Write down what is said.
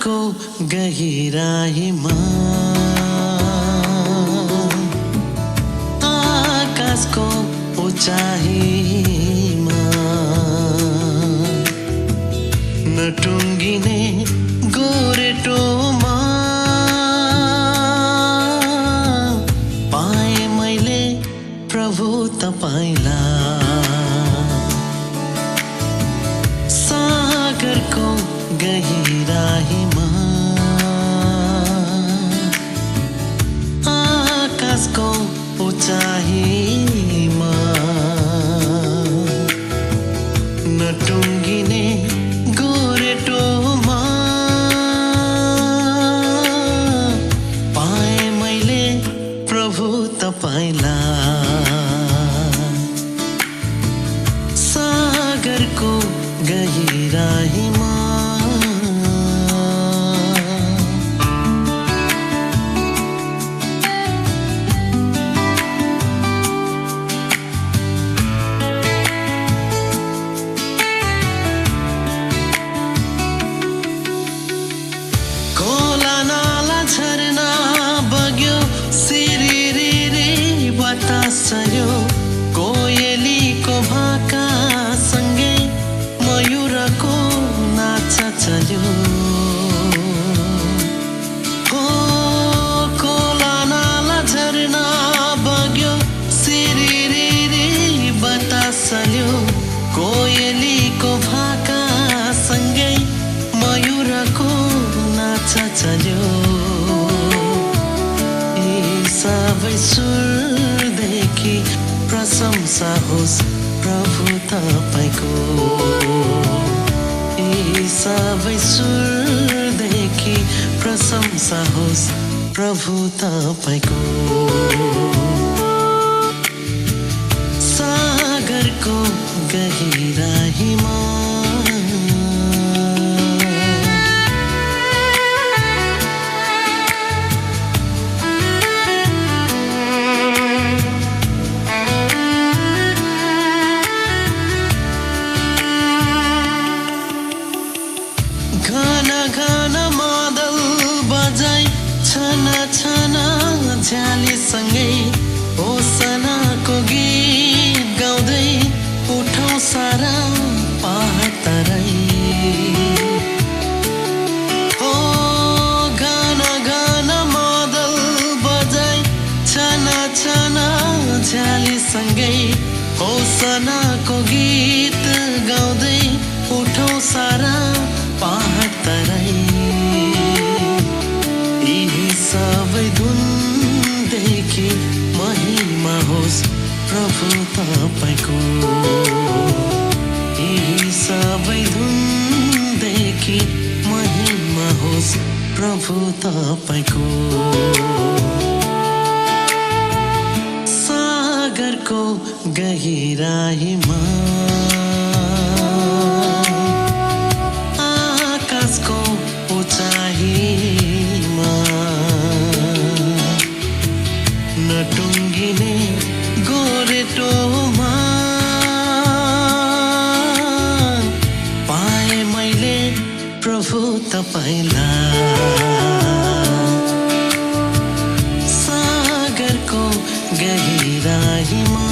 सागरको गहिराईमा आकाशको उचाइमा नटुङ्गिने गोरेटोमा पाएँ मैले प्रभु तपाईलाई। सागरको गहिराईमा आकाशको उचाइमा नटुङ्गिने गोरेटोमा पाएँ मैले प्रभु तपाईलाई। सागरको गहिराईमा खोला नाला झरना बग्यो सिरिरी बतास चल्यो कोयलीको भाका सँगै मयूरको नाच चल्यो। हो खोला नाला झरना बग्यो सिरिरी बतास चल्यो कोयलीको भाका सँगै मयूरको नाच चल्यो। यी सबै सुरदेखि प्रशंसा होस् प्रभु तपाईको। यी सबै सुरदेखि प्रशंसा होस् प्रभु तपाईको। सागरको गहिराईमा घन घन मादल बजाई छन छन झ्यालीसँगै होसनाको गीत गाउँदै उठौँ सारा पहाड तराई। हो घन घन मादल बजाई छन छन झ्यालीसँगै होसनाको गीत गाउँदै उठौँ सारा पहाड तराई। यी सबै धुनदेखि महिमा होस् प्रभु तपाईको। यी सबै धुनदेखि महिमा होस् प्रभु तपाईको। सागरको गहिराईमा आकाशको उचाइमा नटुङ्गिने गोरेटोमा पाएँ मैले प्रभु तपाईलाई। सागरको गहिराईमा